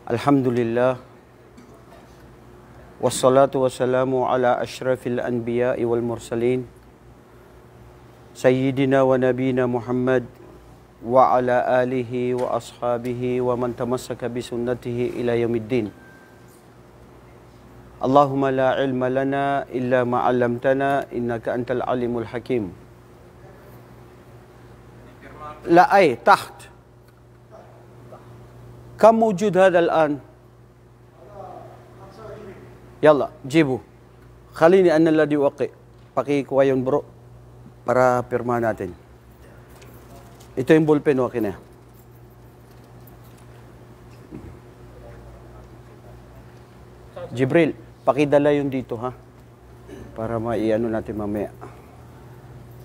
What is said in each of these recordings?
Alhamdulillah. Wassalatu wassalamu ala ashrafil anbiya'i wal mursalin. Sayyidina wa nabina Muhammad wa ala alihi wa ashabihi wa man tamassaka bisunnatihi ila yaumiddin. Allahumma la ilma lana illa ma 'allamtana innaka antal alimul hakim. La ay taht. كم موجود هذا الآن؟ يلا جيبوا خليني أنا الذي أوقع pakikuha yun bro para pirma natin. Ito yung ballpen okay na. Jibril, pakidala yun dito ha para maiano natin mamaya.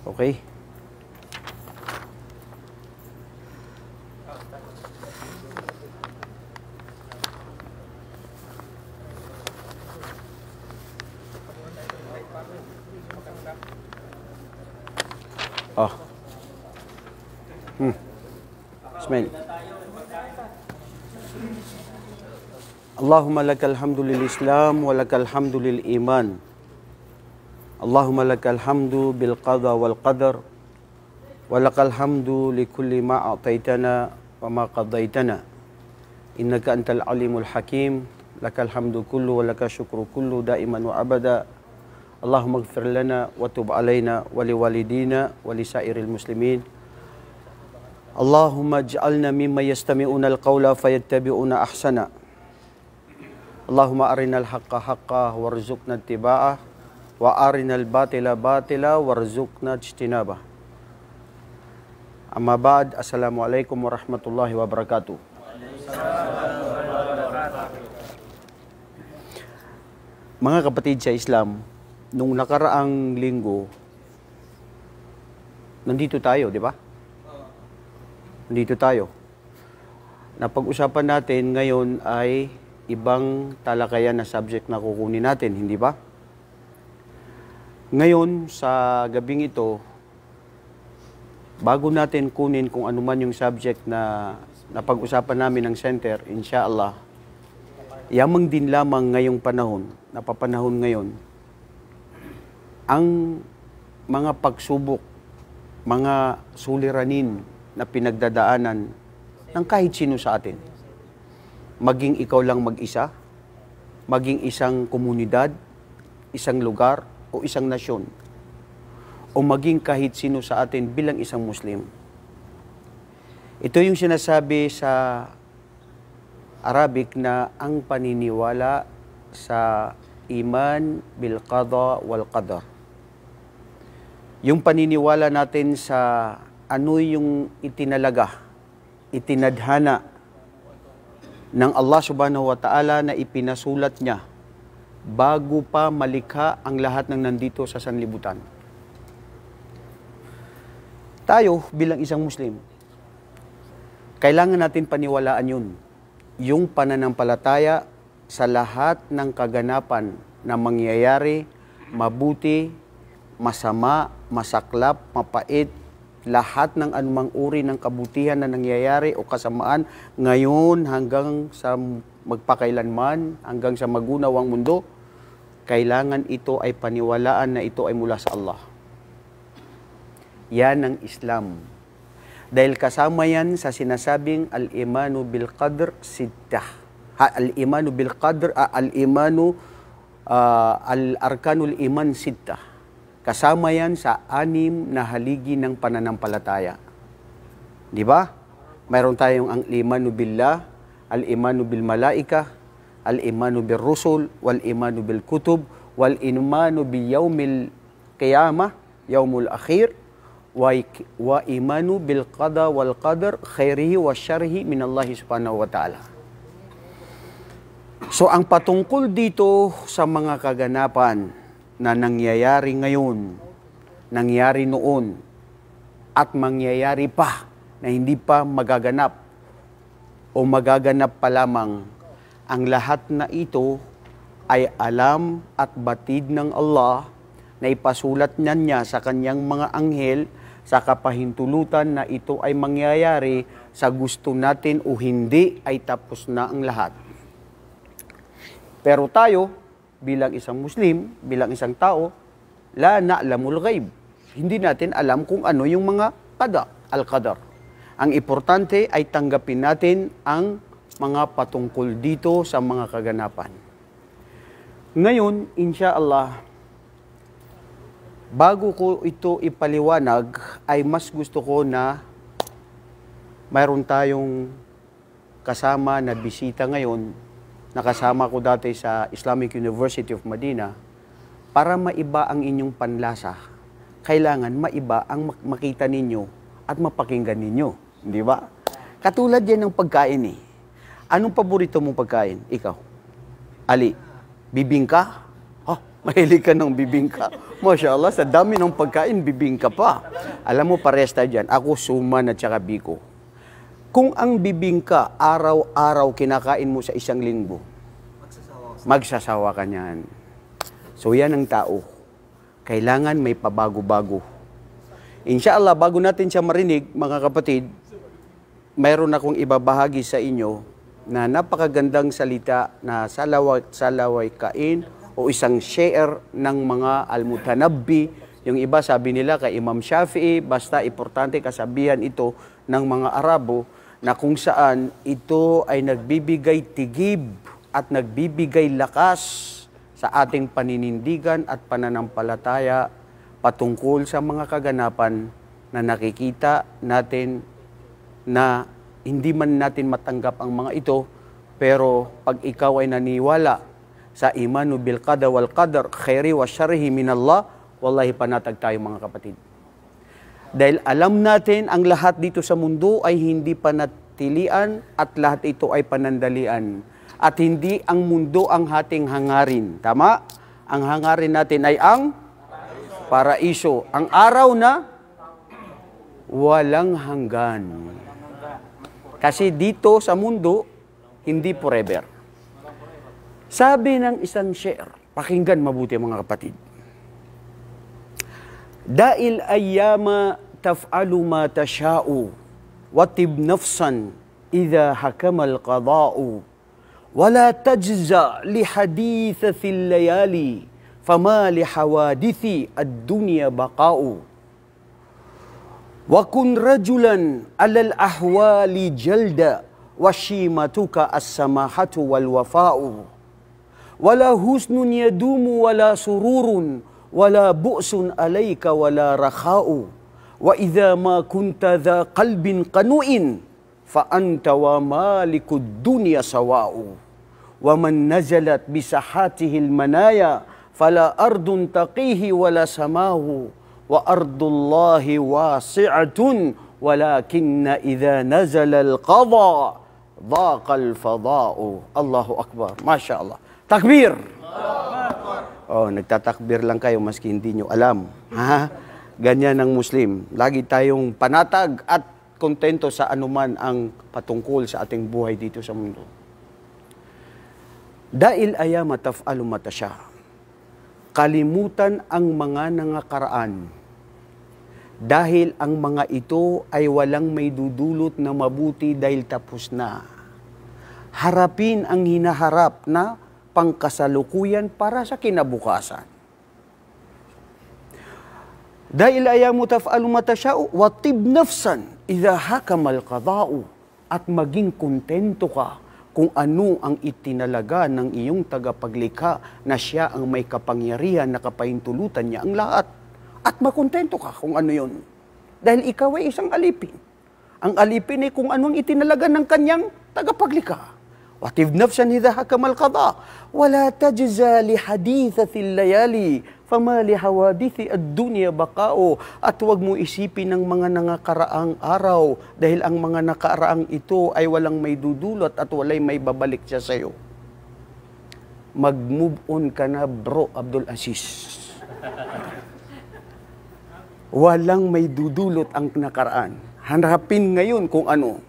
Okay? Bismillah. Allahumma lakal hamdu lil Islam wa lakal hamdu lil iman. Allahumma lakal hamdu bil qada wal qadar wa lakal hamdu li kulli ma a'taitana wa ma qadaitana. Innaka antal alimul hakim. Lakal hamdu kullu wa lakal syukru kullu daiman wa abada. Allahumma ighfir lana wa tub alaina wa li walidina wa li sairil muslimin. Allahumma ij'alna mimma yastami'una al-qawla fayattabi'una ahsana. Allahumma arinal haqqa haqqa warzuqna ittiba'ah wa arinal batila batila warzuqna ijtinabah. Amma ba'd, assalamualaikum warahmatullahi wabarakatuh. Mga kapatid sa Islam, nung nakaraang linggo, nandito tayo, di ba? Nandito tayo. Napag-usapan natin ngayon ay ibang talakayan na subject na kukunin natin, hindi ba? Ngayon, sa gabing ito, bago natin kunin kung ano man yung subject na napag-usapan namin ng center, inshallah, yamang din lamang ngayong panahon, napapanahon ngayon, ang mga pagsubok, mga suliranin na pinagdadaanan ng kahit sino sa atin. Maging ikaw lang mag-isa, maging isang komunidad, isang lugar, o isang nasyon, o maging kahit sino sa atin bilang isang Muslim. Ito yung sinasabi sa Arabic na ang paniniwala sa iman bil qada wal qadar. Yung paniniwala natin sa ano yung itinalaga, itinadhana ng Allah subhanahu wa ta'ala na ipinasulat niya bago pa malikha ang lahat ng nandito sa sanlibutan. Tayo bilang isang Muslim, kailangan natin paniwalaan yun. Yung pananampalataya sa lahat ng kaganapan na mangyayari, mabuti, masama, masaklap, mapait, lahat ng anumang uri ng kabutihan na nangyayari o kasamaan ngayon hanggang sa magpakailanman, hanggang sa magunawang mundo, kailangan ito ay paniwalaan na ito ay mula sa Allah. Yan ang Islam. Dahil kasama yan sa sinasabing al-imanu bil qadr sittah. Al-imanu bil qadr, al-imanu, al-arkanul iman sittah. Kasama yan sa 6 na haligi ng pananampalataya. Di ba? Mayroon tayong ang imanu billah, al-imanu bil malaika, al-imanu bil rusul, wal-imanu bil kutub, wal-imanu bil yawmil qiyamah, yawmul akhir, wa imanu bil qada wal qadar khairihi wa syarhi minallahi subhanahu wa ta'ala. So ang patungkol dito sa mga kaganapan na nangyayari ngayon, nangyari noon, at mangyayari pa na hindi pa magaganap o magaganap pa lamang, ang lahat na ito ay alam at batid ng Allah na ipasulat niya sa kanyang mga anghel sa kapahintulutan na ito ay mangyayari sa gusto natin o hindi ay tapos na ang lahat. Pero tayo, bilang isang Muslim, bilang isang tao, la na'lamul ghaib. Hindi natin alam kung ano yung mga al-qadar. Ang importante ay tanggapin natin ang mga patungkol dito sa mga kaganapan. Ngayon, insyaallah, bago ko ito ipaliwanag, ay mas gusto ko na mayroon tayong kasama na bisita ngayon, nakasama ko dati sa Islamic University of Medina, para maiba ang inyong panlasa. Kailangan maiba ang makita ninyo at mapakinggan ninyo. Di ba? Katulad yan ng pagkain eh. Anong paborito mong pagkain? Ikaw? Ali? Bibingka? Oh, mahilig ka ng bibingka. Masya Allah, sa dami ng pagkain, bibingka pa. Alam mo, pares tayo dyan. Ako, suman at saka biko. Kung ang bibingka, araw-araw kinakain mo sa isang linggo, magsasawa ka niyan. So yan ang tao. Kailangan may pabago-bago. Inshallah, bago natin siya marinig, mga kapatid, mayroon akong ibabahagi sa inyo na napakagandang salita na salaway kain o isang share ng mga al-mutanabbi. Yung iba sabi nila kay Imam Shafi'i, basta importante kasabihan ito ng mga Arabo na kung saan ito ay nagbibigay tigib at nagbibigay lakas sa ating paninindigan at pananampalataya patungkol sa mga kaganapan na nakikita natin na hindi man natin matanggap ang mga ito, pero pag ikaw ay naniwala sa imanu bil qada wal qadar khairi wa syarrihi minallah, wallahi panatag tayo mga kapatid. Dahil alam natin ang lahat dito sa mundo ay hindi panatilian at lahat ito ay panandalian. At hindi ang mundo ang ating hangarin. Tama? Ang hangarin natin ay ang paraiso. Ang araw na walang hanggan. Kasi dito sa mundo, hindi forever. Sabi ng isang share, pakinggan mabuti mga kapatid. Da'il ayyama taf'alu ma tasha'u watib nafsan idha hakamal qada'u wala tajza li hadithathil layali fama li hawadithi ad-dunya baqa'u wa kun rajulan alal ahwali jalda washimatuka as-samahatu wal wafa'u wala husnun yadumu wala sururun wala bu'sun alayka wala rakha'u wa idha ma kunta dha qalbin qanu'in fa anta wa malikud dunya sawa'u wa man nazalat bisahatihi al-manaya fala ardun taqihi wala samahu wa ardullahi wasi'atun walakinna idha nazala al-qadha dhaqa al-fada'u. Allahu Akbar. Masya Allah. Takbir! Oh, nagtatakbir lang kayo maski hindi nyo alam. Ha? Ganyan ang Muslim. Lagi tayong panatag at kontento sa anuman ang patungkol sa ating buhay dito sa mundo. Dahil ayama taf'alu matasya. Kalimutan ang mga nangakaraan. Dahil ang mga ito ay walang may dudulot na mabuti dahil tapos na. Harapin ang hinaharap na pangkasalukuyan para sa kinabukasan. Dahil ayamu taf'alu matasya'u watib nafsan idha hakamal qada'u at maging kontento ka kung ano ang itinalaga ng iyong tagapaglikha na siya ang may kapangyarihan na kapahintulutan niya ang lahat. At makontento ka kung ano yun. Dahil ikaw ay isang alipin. Ang alipin ay kung anong itinalaga ng kanyang tagapaglikha. Watib nafsan idha hakamal qada wala tajza li hadithathil layali fama li hawadithi ad-dunya baqa'u. At huwag mo isipin ng mga nangakaraang araw dahil ang mga nakaraang ito ay walang may dudulot at walay may babalik siya sa'yo. Mag-move on ka na, bro Abdul Aziz. Walang may dudulot ang nakaraan. Hanapin ngayon kung ano.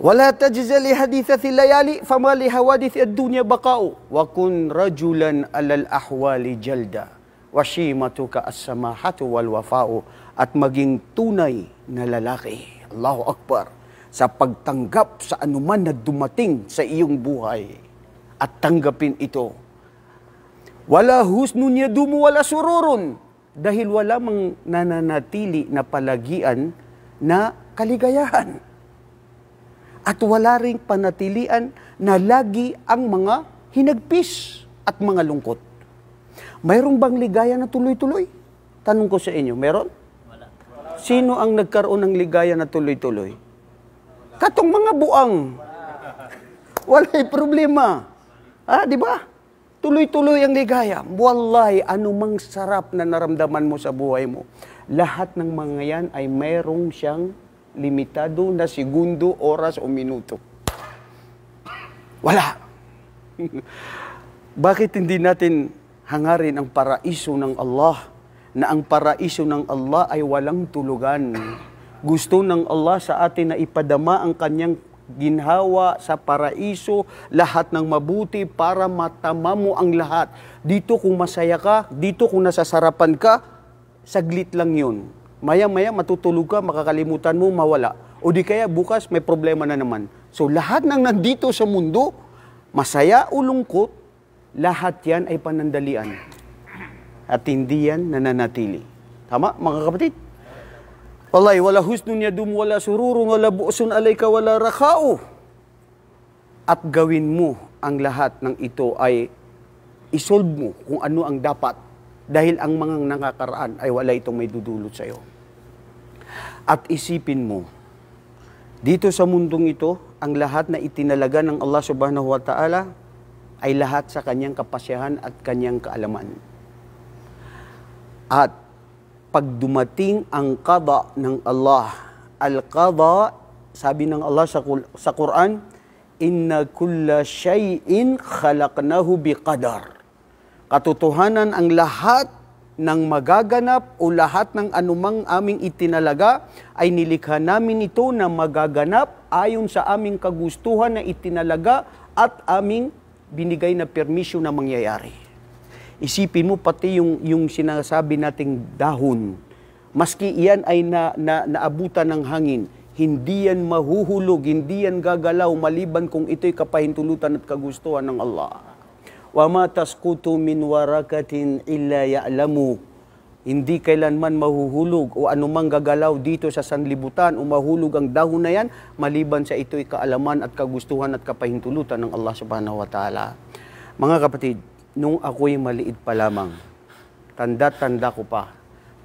Wala tajza li hadithathil layali fama li hawadithi ad-dunya baqa'u wa kun rajulan alal ahwali jalda washimatuka as-samahatu wal wafa'u. At maging tunay na lalaki, Allahu Akbar, sa pagtanggap sa anuman na dumating sa iyong buhay. at tanggapin ito. Wala husnun yadumu wala sururun. Dahil wala mang nananatili na palagian na kaligayahan. At wala ring panatilian na lagi ang mga hinagpis at mga lungkot. Mayroong bang ligaya na tuloy-tuloy? Tanong ko sa inyo, meron? Wala. Sino ang nagkaroon ng ligaya na tuloy-tuloy? Katong mga buang. Wala'y problema. Di ba? Tuloy-tuloy ang ligaya. Wallahi, anumang sarap na naramdaman mo sa buhay mo. Lahat ng mga yan ay mayroong siyang limitado na segundo, oras o minuto. Wala. Bakit hindi natin hangarin ang paraiso ng Allah? Na ang paraiso ng Allah ay walang tulugan. Gusto ng Allah sa atin na ipadama ang kanyang ginhawa sa paraiso, lahat ng mabuti para matama mo ang lahat. Dito kung masaya ka, dito kung nasasarapan ka, saglit lang yun. Maya-maya matutulog ka, makakalimutan mo, mawala. O di kaya bukas may problema na naman. So lahat ng nandito sa mundo, masaya o lungkot, lahat yan ay panandalian. At hindi yan nananatili. Tama, mga kapatid? Wallahi, wala husnun yadum, wala sururun, wala buusun alayka, wala rakao. At gawin mo ang lahat ng ito ay isolve mo kung ano ang dapat. Dahil ang mga nakakaraan ay wala itong may dudulot sa iyo. At isipin mo, dito sa mundong ito, ang lahat na itinalaga ng Allah subhanahu wa ta'ala ay lahat sa kanyang kapasyahan at kanyang kaalaman. At pag dumating ang qada ng Allah, al-qada, sabi ng Allah sa Quran, inna kulla shay'in khalaqnahu biqadar. Katotohanan ang lahat ng magaganap o lahat ng anumang aming itinalaga ay nilikha namin ito na magaganap ayon sa aming kagustuhan na itinalaga at aming binigay na permisyon na mangyayari. Isipin mo pati yung sinasabi nating dahon. Maski iyan ay naabutan ng hangin, hindi yan mahuhulog, hindi yan gagalaw maliban kung ito'y kapahintulutan at kagustuhan ng Allah. Wa ma tasqutu min warakatin illa ya'lamu. Hindi kailanman mahuhulog o anumang gagalaw dito sa sanlibutan o mahulog ang dahon na yan maliban sa ito'y kaalaman at kagustuhan at kapahintulutan ng Allah subhanahu wa ta'ala. Mga kapatid, nung ako'y maliit pa lamang, tanda-tanda ko pa,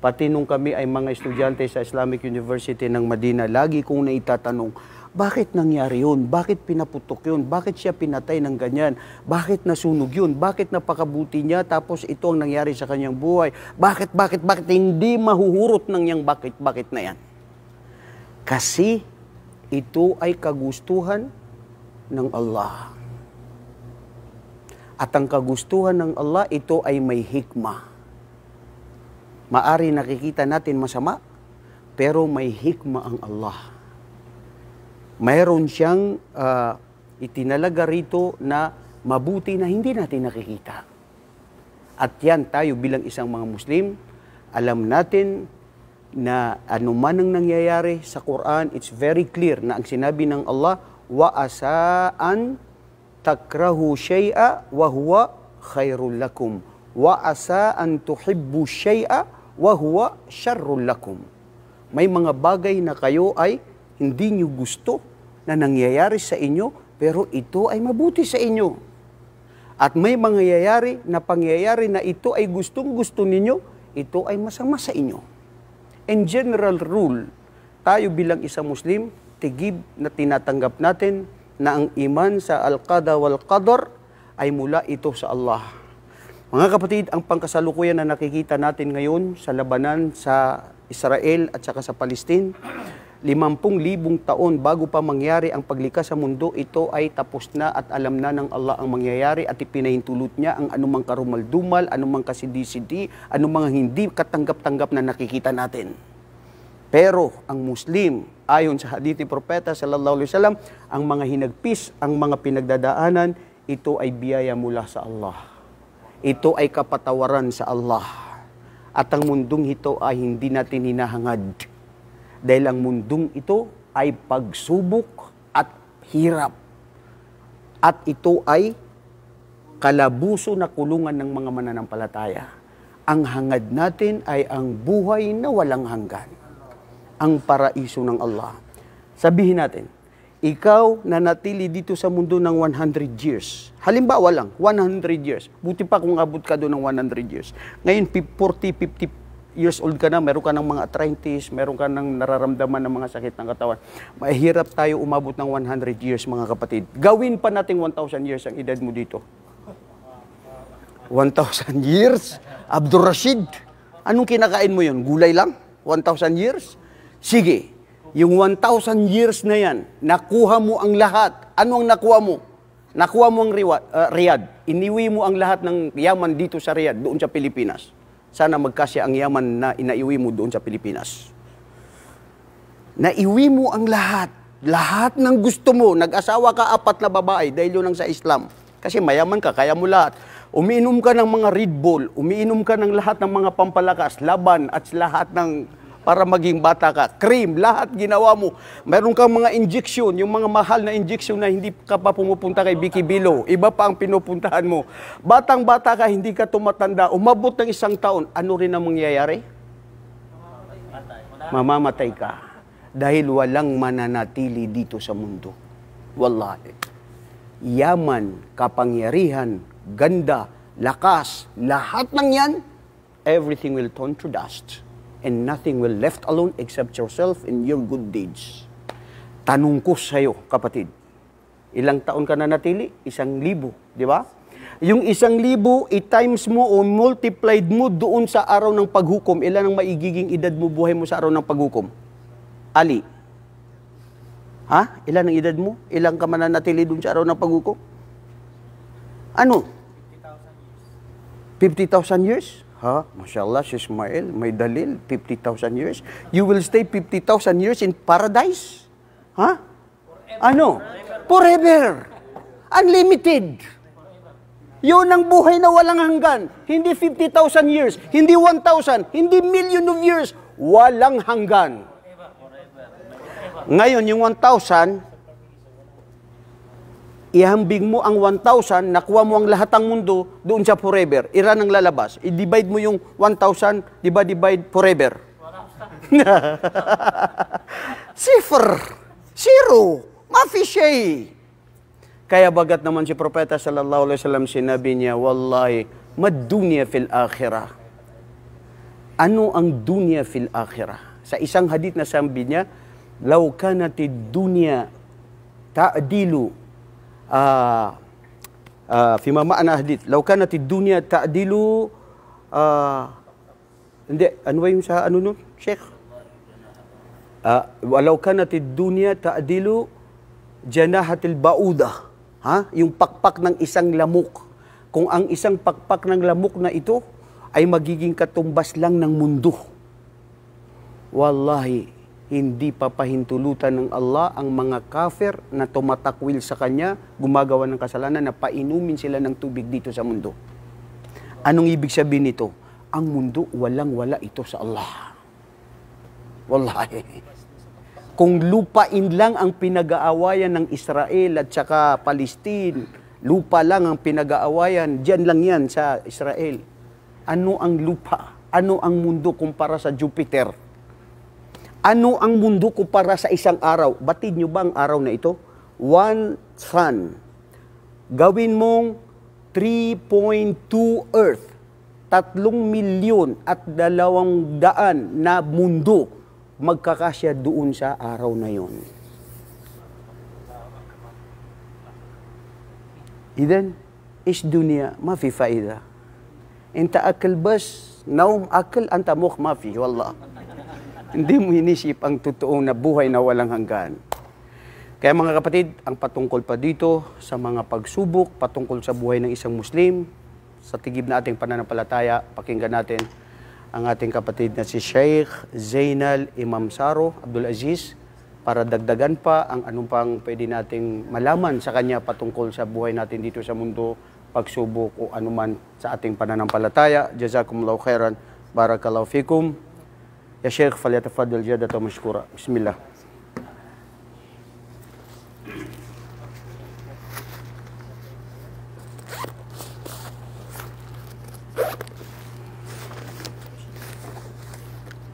pati nung kami ay mga estudyante sa Islamic University ng Madina, lagi kong naitatanong, bakit nangyari yun? Bakit pinaputok yun? Bakit siya pinatay ng ganyan? Bakit nasunog yun? Bakit napakabuti niya tapos ito ang nangyari sa kanyang buhay? Bakit hindi mahuhurot ng yang bakit na yan? Kasi ito ay kagustuhan ng Allah. At ang kagustuhan ng Allah, ito ay may hikmah. Maari nakikita natin masama, pero may hikmah ang Allah. Mayroon siyang itinalaga rito na mabuti na hindi natin nakikita. At yan tayo bilang isang mga Muslim, alam natin na anuman ang nangyayari sa Quran, it's very clear na ang sinabi ng Allah, wa asaan takrahu shay'a wa huwa khairul lakum wa asa an tuhibbu shay'a wa huwa syarrul lakum. May mga bagay na kayo ay hindi niyo gusto na nangyayari sa inyo pero ito ay mabuti sa inyo. At may mangyayari na pangyayari na ito ay gustong-gusto ninyo, ito ay masama sa inyo. In general rule, tayo bilang isang Muslim, tigib na tinatanggap natin na ang iman sa al-qada wal-qadar ay mula ito sa Allah. Mga kapatid, ang pangkasalukuyan na nakikita natin ngayon sa labanan sa Israel at saka sa Palestine, 50,000 taon bago pa mangyari ang paglikha sa mundo, ito ay tapos na at alam na ng Allah ang mangyayari at ipinahintulot niya ang anumang karumal-dumal, anumang kasidi-sidi, anumang hindi katanggap-tanggap na nakikita natin. Pero ang Muslim, ayon sa hadith ni Propeta sallallahu alaihi wasallam, ang mga hinagpis, ang mga pinagdadaanan, ito ay biyaya mula sa Allah. Ito ay kapatawaran sa Allah. At ang mundong ito ay hindi natin hinahangad. Dahil ang mundong ito ay pagsubok at hirap. At ito ay kalabuso na kulungan ng mga mananampalataya. Ang hangad natin ay ang buhay na walang hanggan. Ang paraiso ng Allah. Sabihin natin, ikaw na natili dito sa mundo ng 100 years. Halimbawa lang, 100 years. Buti pa kung abot ka doon ng 100 years. Ngayon, 40, 50 years old ka na, meron ka ng mga arthritis, meron ka ng nararamdaman ng mga sakit ng katawan. Mahirap tayo umabot ng 100 years, mga kapatid. Gawin pa nating 1,000 years ang edad mo dito. 1,000 years? Abdul Rashid, anong kinakain mo yun? Gulay lang? 1,000 years? Sige. Yung 1,000 years na yan, nakuha mo ang lahat. Ano ang nakuha mo? Nakuha mo ang Riyadh. Iniwi mo ang lahat ng yaman dito sa Riyadh, doon sa Pilipinas. Sana magkasya ang yaman na inaiwi mo doon sa Pilipinas. Naiwi mo ang lahat. Lahat ng gusto mo. Nag-asawa ka 4 na babae dahil yun ang sa Islam. Kasi mayaman ka, kaya mo lahat. Umiinom ka ng mga Red Bull. Umiinom ka ng lahat ng mga pampalakas, laban at lahat ng para maging bata ka. Cream, lahat ginawa mo. Meron kang mga injection, yung mga mahal na injection na hindi ka pa pumupunta kay Vicky Bilo. Iba pa ang pinupuntahan mo. Batang-bata ka, hindi ka tumatanda. Umabot ng 1 taon, ano rin ang mangyayari? Mamamatay ka. Dahil walang mananatili dito sa mundo. Wallahi. Yaman, kapangyarihan, ganda, lakas, lahat ng yan, everything will turn to dust. And nothing will left alone except yourself and your good deeds. Tanong ko sa'yo, kapatid, ilang taon ka na natili? 1,000, di ba? Yung 1,000, i-times mo o multiplied mo doon sa araw ng paghukom, ilan ang maigiging edad mo, buhay mo sa araw ng paghukom? Ali? Ha? Ilan ang edad mo? Ilang ka mananatili doon sa araw ng paghukom? Ano? 50,000 years? Ha? Mashallah, si Ismail, may dalil, 50,000 years. You will stay 50,000 years in paradise? Ha? Ano? Forever. Unlimited. Yun ang buhay na walang hanggan. Hindi 50,000 years, hindi 1,000, hindi million of years. Walang hanggan. Ngayon, yung 1,000, ihambing mo ang 1,000, nakuha mo ang lahat ng mundo doon sa forever. Iran ang lalabas. I-divide mo yung 1,000, divide forever. Sifr. Zero. Mafi shay. Kaya bagat naman si Propeta sallallahu alaihi wasallam, sinabi niya, wallahi, mad dunya fil akhirah. Ano ang dunya fil akhirah? Sa isang hadith na sabi niya, law kanatid dunya ta'dilu فيما معنى حديث لو كانت الدنيا تعدل hindi ano ba yung sa ano nun Sheikh walau kanat ad-dunya ta'dilu janahatil bauda, ha, yung pakpak ng isang lamok, kung ang isang pakpak ng lamok na ito ay magiging katumbas lang ng mundo, wallahi hindi papahintulutan ng Allah ang mga kafir na tumatakwil sa Kanya, gumagawa ng kasalanan, na painumin sila ng tubig dito sa mundo. Anong ibig sabihin nito? Ang mundo, walang-wala ito sa Allah. Wallahi. Kung lupain lang ang pinag-aawayan ng Israel at saka Palestine, lupa lang ang pinag-aawayan, dyan lang yan sa Israel. Ano ang lupa? Ano ang mundo kumpara sa Jupiter? Ano ang mundo kumpara sa isang araw? Batid nyo ba ang araw na ito? 1 sun. Gawin mong 3.2 earth. 3,200,000 na mundo magkakasya doon sa araw na yon. Idan, is dunia ma fi faida. Inta akal bas, naum akal anta mukh ma fi, wallah. Hindi mo inisip ang totoong na buhay na walang hanggan. Kaya mga kapatid, ang patungkol pa dito sa mga pagsubok, patungkol sa buhay ng isang Muslim, sa tigib na ating pananampalataya, pakinggan natin ang ating kapatid na si Sheikh Zainal Imam Saro Abdul Aziz para dagdagan pa ang anong pang pwede nating malaman sa kanya patungkol sa buhay natin dito sa mundo, pagsubok o anuman sa ating pananampalataya. Jazakumullahu khairan. Barakallahu fikum. Ya Sheikh, falyatafaddal jadatan mashkura. Bismillah.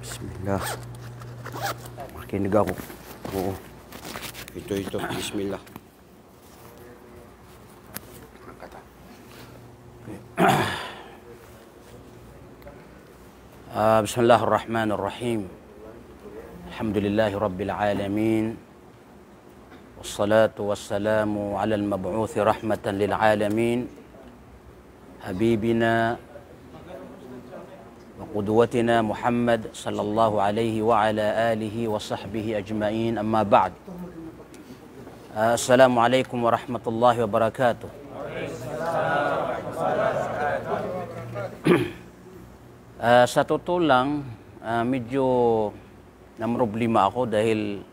Bismillah. Makinig ako. Oo. Ito. Bismillah. Bismillahirrahmanirrahim. Alhamdulillahi Rabbil Alamin. Wassalatu wassalamu ala al-mab'uthi rahmatan lil alamin. Habibina wa qudwatina Muhammad sallallahu alaihi wa ala alihi wa sahbihi ajma'in. Amma ba'd. Assalamualaikum warahmatullahi wabarakatuh. Sa totoo lang, medyo namroblema ako dahil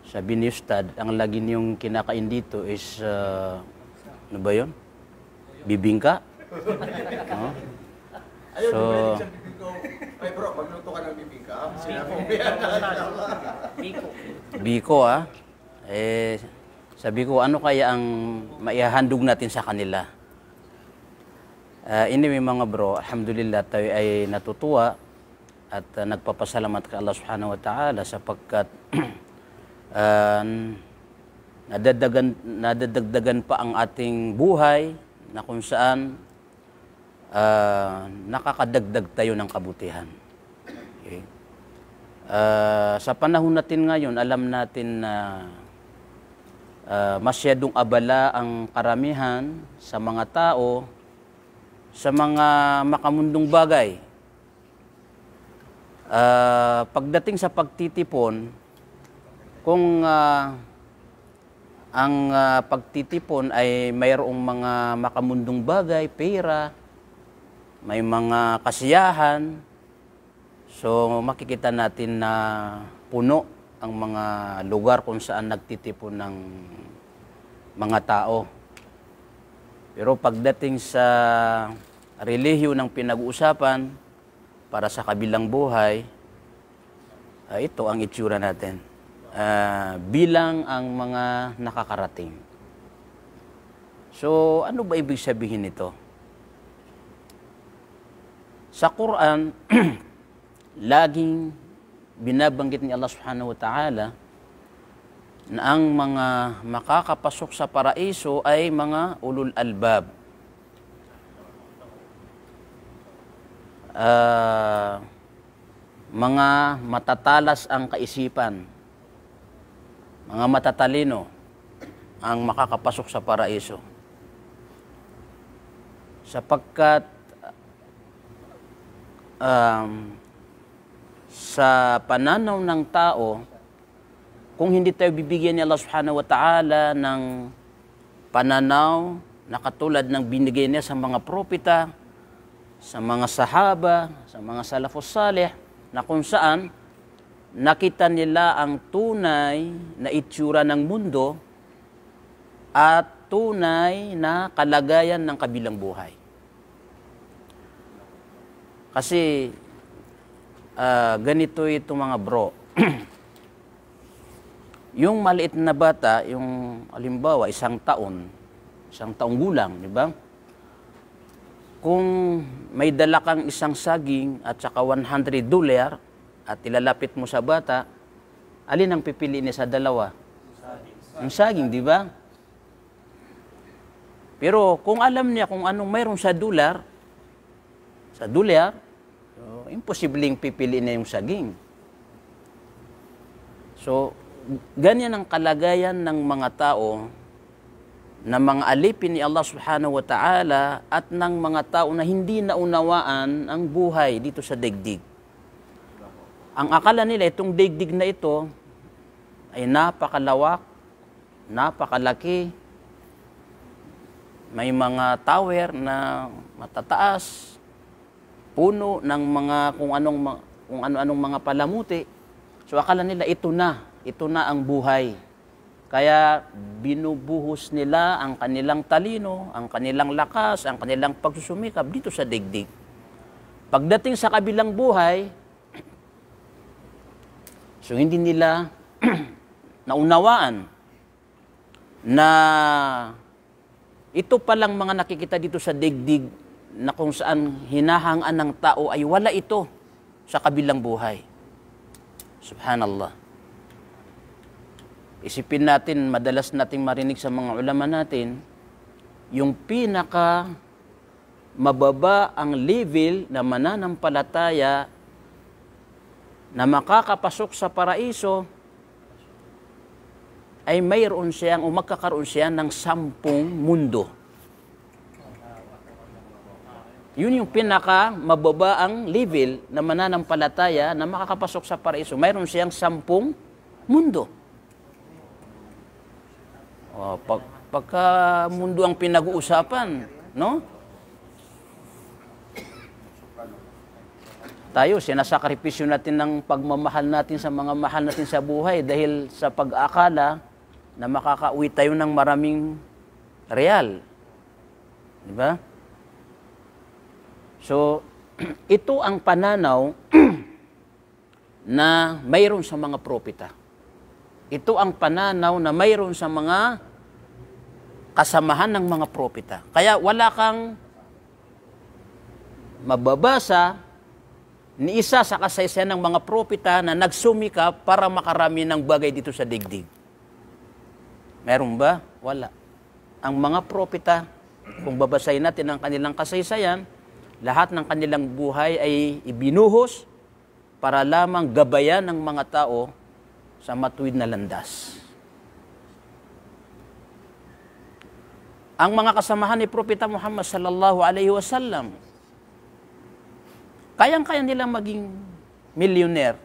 sabi ni Ustad, ang lagi niyong kinakain dito is, ano ba yun? Bibingka? No? So, ay bro, magluto ka ng bibingka. Biko sabi ko, ano kaya ang maihahandog natin sa kanila? Anyway mga bro, alhamdulillah tayo ay natutuwa at nagpapasalamat ka Allah subhanahu wa ta'ala sapagkat nadadagdagan pa ang ating buhay na kung saan nakakadagdag tayo ng kabutihan. Okay. Sa panahon natin ngayon, alam natin na masyadong abala ang karamihan sa mga tao sa mga makamundong bagay. Pagdating sa pagtitipon, kung ang pagtitipon ay mayroong mga makamundong bagay, pera, may mga kasiyahan, so makikita natin na puno ang mga lugar kung saan nagtitipon ng mga tao. Pero pagdating sa relihiyon ng pinag-uusapan para sa kabilang buhay, ito ang itsura natin. Bilang ang mga nakakarating. So, ano ba ibig sabihin nito? Sa Quran, laging binabanggit ni Allah subhanahu wa ta'ala na ang mga makakapasok sa paraiso ay mga ulul albab. Mga matatalas ang kaisipan. Mga matatalino ang makakapasok sa paraiso. Sapagkat sa pananaw ng tao, kung hindi tayo bibigyan ni Allah subhanahu wa ta'ala ng pananaw na katulad ng binigay niya sa mga propeta, sa mga sahaba, sa mga salafus salih, na kung saan nakita nila ang tunay na itsura ng mundo at tunay na kalagayan ng kabilang buhay. Kasi ganito itong mga bro. Yung maliit na bata, yung halimbawa isang taong gulang, di ba? Kung may dala kang isang saging at saka $100 at ilalapit mo sa bata, alin ang pipiliin niya sa dalawa? Ang saging, di ba? Pero kung alam niya kung anong mayroon sa dolyar, so, imposibleng pipiliin niya yung saging. So, ganyan ang kalagayan ng mga tao na mga alipin ni Allah subhanahu wa ta'ala at ng mga tao na hindi naunawaan ang buhay dito sa daigdig. Ang akala nila itong daigdig na ito ay napakalawak, napakalaki, may mga tower na matataas, puno ng mga kung ano-anong mga palamuti. So akala nila ito na ang buhay. Kaya binubuhos nila ang kanilang talino, ang kanilang lakas, ang kanilang pagsusumikap dito sa daigdig. Pagdating sa kabilang buhay, so hindi nila naunawaan na ito palang mga nakikita dito sa daigdig na kung saan hinahangaan ng tao ay wala ito sa kabilang buhay. Subhanallah. Isipin natin, madalas nating marinig sa mga ulama natin, yung pinaka mababa ang level na mananampalataya na makakapasok sa paraiso ay mayroon siyang o magkakaroon siya ng 10 mundo. Yun yung pinaka mababa ang level na mananampalataya na makakapasok sa paraiso. Mayroon siyang 10 mundo. O, pagka mundo ang pinag-uusapan, no? Tayo, sinasakripisyo natin ng pagmamahal natin sa mga mahal natin sa buhay dahil sa pag-aakala na makakauwi tayo ng maraming real. Di ba? So, ito ang pananaw na mayroon sa mga propeta. Ito ang pananaw na mayroon sa mga kasamahan ng mga propeta. Kaya wala kang mababasa ni isa sa kasaysayan ng mga propeta na nagsumikap para makarami ng bagay dito sa digdig. Meron ba? Wala. Ang mga propeta, kung babasahin natin ang kanilang kasaysayan, lahat ng kanilang buhay ay ibinuhos para lamang gabayan ng mga tao sa matuwid na landas. Ang mga kasamahan ni Propeta Muhammad sallallahu alaihi wasallam, kayang-kaya nilang maging millionaire,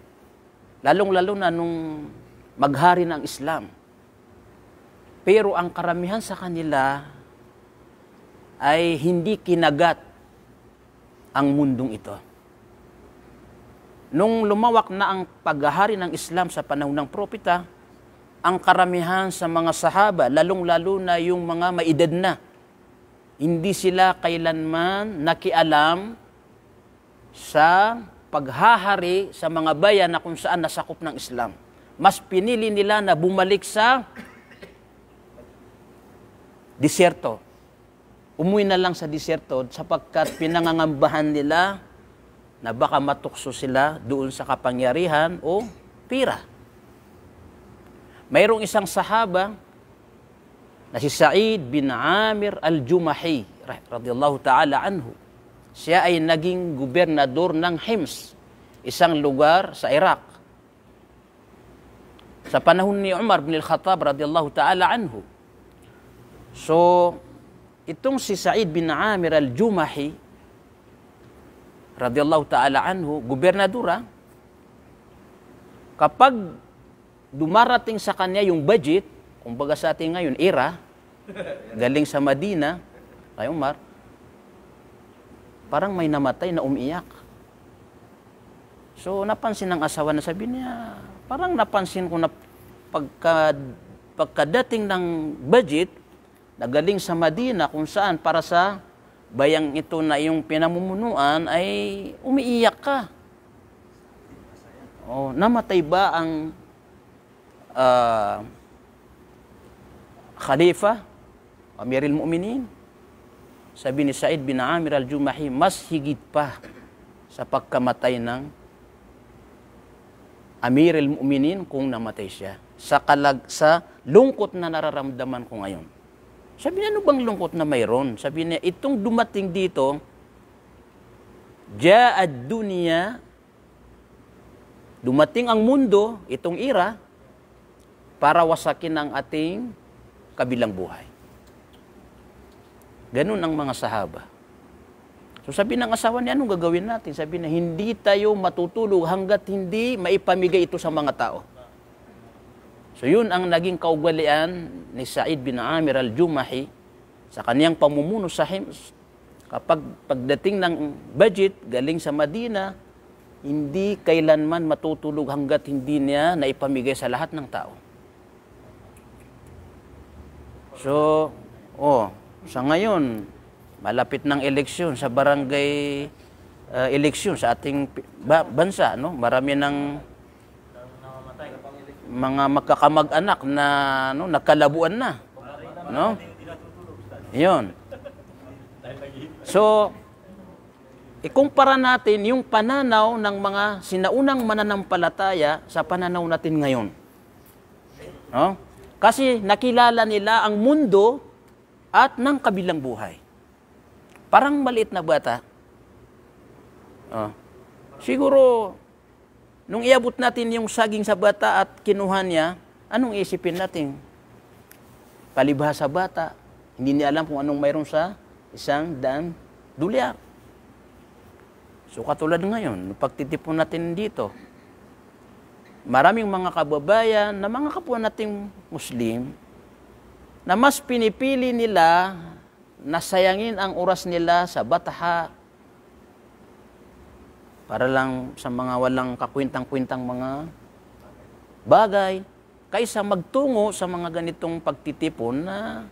lalong-lalo na nung maghari ng Islam. Pero ang karamihan sa kanila ay hindi kinagat ang mundong ito. Nung lumawak na ang paghahari ng Islam sa panahon ng propeta, ang karamihan sa mga sahaba, lalong-lalo na yung mga maedad na, hindi sila kailanman nakialam sa paghahari sa mga bayan na kung saan nasakop ng Islam. Mas pinili nila na bumalik sa disyerto. Umuwi na lang sa disyerto sapagkat pinangangambahan nila na baka matukso sila doon sa kapangyarihan o pira. Mayroong isang sahaba na si Sa'id bin Amir al-Jumahi radiyallahu ta'ala anhu. Siya ay naging gobernador ng Hims, isang lugar sa Iraq. Sa panahon ni Umar bin al-Khattab radiyallahu ta'ala anhu. So, itong si Sa'id bin Amir al-Jumahi radiyallahu ta'ala anhu, gobernadora, kapag dumarating sa kanya yung budget, kumbaga sa atin ngayon, IRA, galing sa Madina, kay Umar, parang may namatay na umiiyak. So, napansin ng asawa na sabi niya, parang napansin ko na pagkadating ng budget, na galing sa Madina, kung saan para sa bayang ito na yung pinamumunuan, ay umiiyak ka. O, namatay ba ang Khalifa, Amirul Mu'minin? Sabi ni Sa'id bin Amir al-Jumahi, mas higit pa sa pagkamatay ng Amirul Mu'minin kung namatay siya. Sa lungkot na nararamdaman ko ngayon. Sabi niya, ano bang lungkot na mayroon? Sabi niya, itong dumating dito, Ja'ad dunya, dumating ang mundo, itong ira, para wasakin ang ating kabilang buhay. Ganun ang mga sahaba. So sabi ng asawa niya, anong gagawin natin? Sabi na, hindi tayo matutulog hanggat hindi maipamigay ito sa mga tao. So yun ang naging kaugalian ni Sa'id bin Amir al-Jumahi sa kaniyang pamumuno sa Hims. Kapag pagdating ng budget, galing sa Madina, hindi kailanman matutulog hanggat hindi niya naipamigay sa lahat ng tao. So, sa ngayon, malapit ng eleksyon sa barangay eleksyon sa ating bansa, no? Marami ng mga magkakamag-anak na nagkalabuan na, no? 'Yon. So, ikumpara natin yung pananaw ng mga sinaunang mananampalataya sa pananaw natin ngayon. No? Kasi nakilala nila ang mundo at ng kabilang buhay. Parang maliit na bata. Siguro, nung iabot natin yung saging sa bata at kinuha niya, anong isipin natin? Palibhasa bata. Hindi niya alam kung anong mayroon sa isang daan dolyar. So katulad ngayon, pagtitipon natin dito, maraming mga kababayan na mga kapwa nating Muslim na mas pinipili nila na sayangin ang oras nila sa bataha para lang sa mga walang kakwintang-kwintang mga bagay kaysa magtungo sa mga ganitong pagtitipon na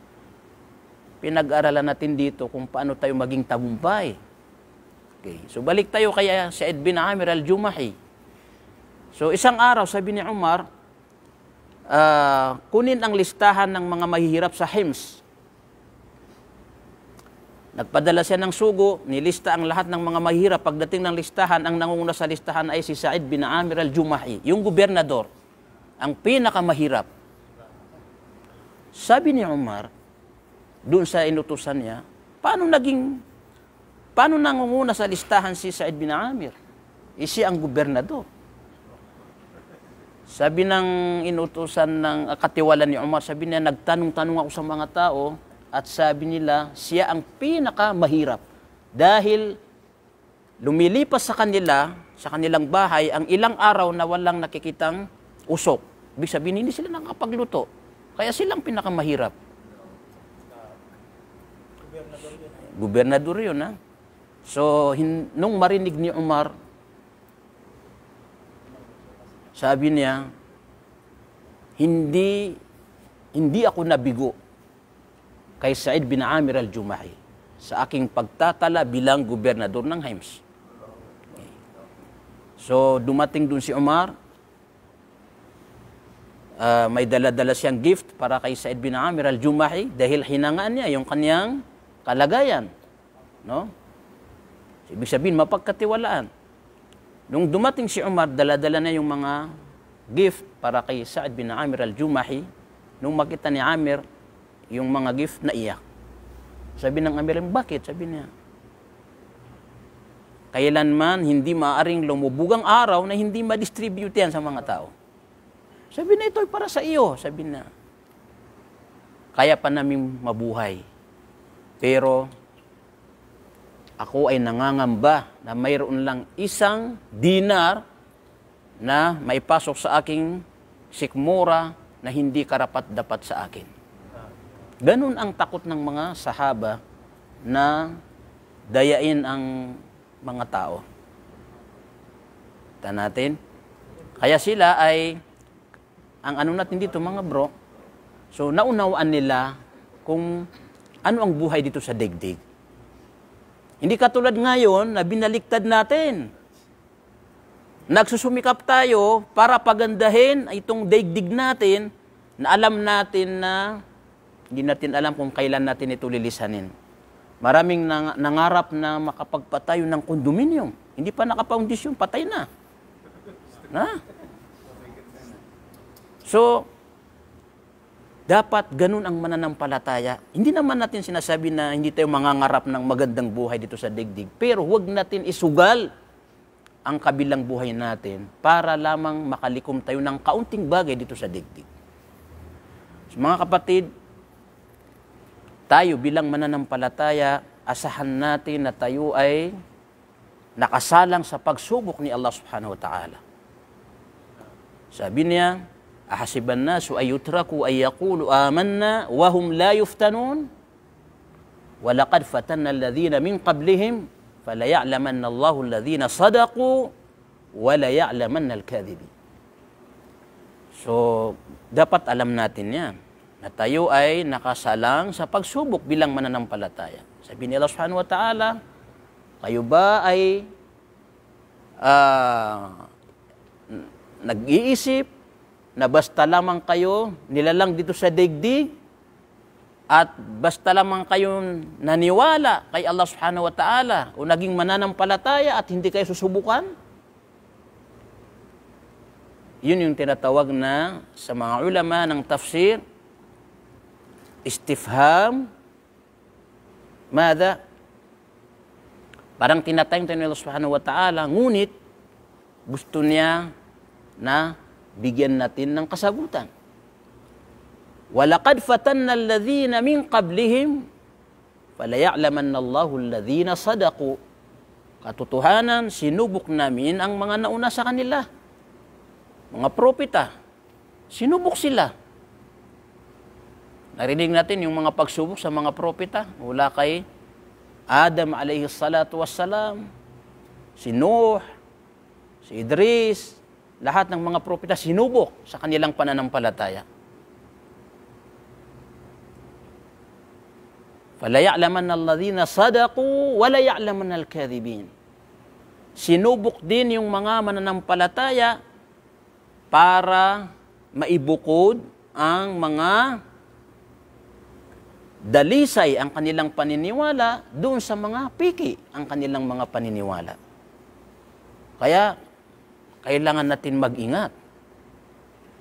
pinag-aralan natin dito kung paano tayo maging tagumpay. Okay. So balik tayo kaya Sa'id bin Amir al-Jumahi. So isang araw sabi ni Umar, kunin ang listahan ng mga mahihirap sa Hims. Nagpadala siya ng sugo, nilista ang lahat ng mga mahihirap. Pagdating ng listahan, ang nangunguna sa listahan ay si Sa'id bin Amir al-Jumahi, yung gobernador, ang pinakamahirap. Sabi ni Umar, doon sa inutusan niya, paano nangunguna sa listahan si Sa'id bin Amir? Siya ang gobernador. Sabi ng inutusan ng katiwalan ni Umar, sabi niya, nagtanong-tanong ako sa mga tao at sabi nila, siya ang pinakamahirap. Dahil lumilipas sa kanila, sa kanilang bahay, ang ilang araw na walang nakikitang usok. Ibig sabihin, hindi sila nakakapagluto. Kaya silang pinakamahirap. Gobernador yun, ha? So, nung marinig ni Umar, sabi niya, hindi ako nabigo kay Sa'id bin Amir al-Jumahi sa aking pagtatala bilang gobernador ng Hims. Okay. So, dumating dun si Umar, may dala-dala siyang gift para kay Sa'id bin Amir al-Jumahi dahil hinangaan niya yung kanyang kalagayan. No? Ibig sabihin, mapagkatiwalaan. Nung dumating si Umar, dala-dala na yung mga gift para kay Sa'id bin Amir al-Jumahi. Nung makita ni Amir yung mga gift, naiyak. Sabi ng Amir, bakit? Sabi niya, kailanman hindi maaring lumubugang araw na hindi ma-distribute yan sa mga tao. Sabi na, ito'y para sa iyo. Sabi na, kaya pa namin mabuhay. Pero ako ay nangangamba na mayroon lang isang dinar na maipasok sa aking sikmura na hindi karapat-dapat sa akin. Ganun ang takot ng mga sahaba na dayain ang mga tao. Tignan natin. Kaya sila ay, ang ano natin dito mga bro, so naunawaan nila kung ano ang buhay dito sa digdig. Hindi katulad ngayon na binaliktad natin. Nagsusumikap tayo para pagandahin itong daigdig natin na alam natin na hindi natin alam kung kailan natin ito lilisanin. Maraming nangarap na makapagpatayo ng kondominium. Hindi pa nakapaundisyon, patay na. So, dapat ganun ang mananampalataya. Hindi naman natin sinasabi na hindi tayo mangangarap ng magandang buhay dito sa digdig. Pero huwag natin isugal ang kabilang buhay natin para lamang makalikom tayo ng kaunting bagay dito sa digdig. So, mga kapatid, tayo bilang mananampalataya, asahan natin na tayo ay nakasalang sa pagsubok ni Allah subhanahu wa ta'ala. Sabi niya, ahasiban nasu ayutraku ay yaqulu amanna wa hum la yuftanun wa laqad fatanna alladhina min qablihim fala ya'lamanna Allahu alladhina sadaqu wa la ya'lamanna al-kadhibin. So, dapat alam natin 'yan na tayo ay nakasalang sa pagsubok bilang mananampalataya. Sabi ni Allah subhanahu wa ta'ala, kayo ba ay nag-iisip na basta lamang kayo nilalang dito sa digdig At basta lamang kayong naniwala kay Allah subhanahu wa ta'ala o naging mananampalataya at hindi kayo susubukan, yun yung tinatawag na sa mga ulama ng tafsir, istifham, mada? Parang tinatayang tayo ni Allah subhanahu wa ta'ala, ngunit gusto niya na bigyan natin ng kasagutan. وَلَقَدْ فَتَنَّا الَّذِينَ مِنْ قَبْلِهِمْ فَلَيَعْلَمَنَّ اللَّهُ الَّذِينَ صَدَقُوا. Katotohanan, sinubok namin ang mga nauna sa kanila. Mga propeta, sinubok sila. Narinig natin yung mga pagsubok sa mga propeta. Mula kay Adam alayhi salatu wassalam, si Nuh, si Idris, lahat ng mga propeta sinubok sa kanilang pananampalataya. فَلَيَعْلَمَنَّ الَّذِينَ صَدَقُوا وَلَيَعْلَمَنَّ الْكَاذِبِينَ. Sinubok din yung mga mananampalataya para maibukod ang mga dalisay ang kanilang paniniwala doon sa mga piki ang kanilang mga paniniwala. Kaya, kailangan natin mag-ingat.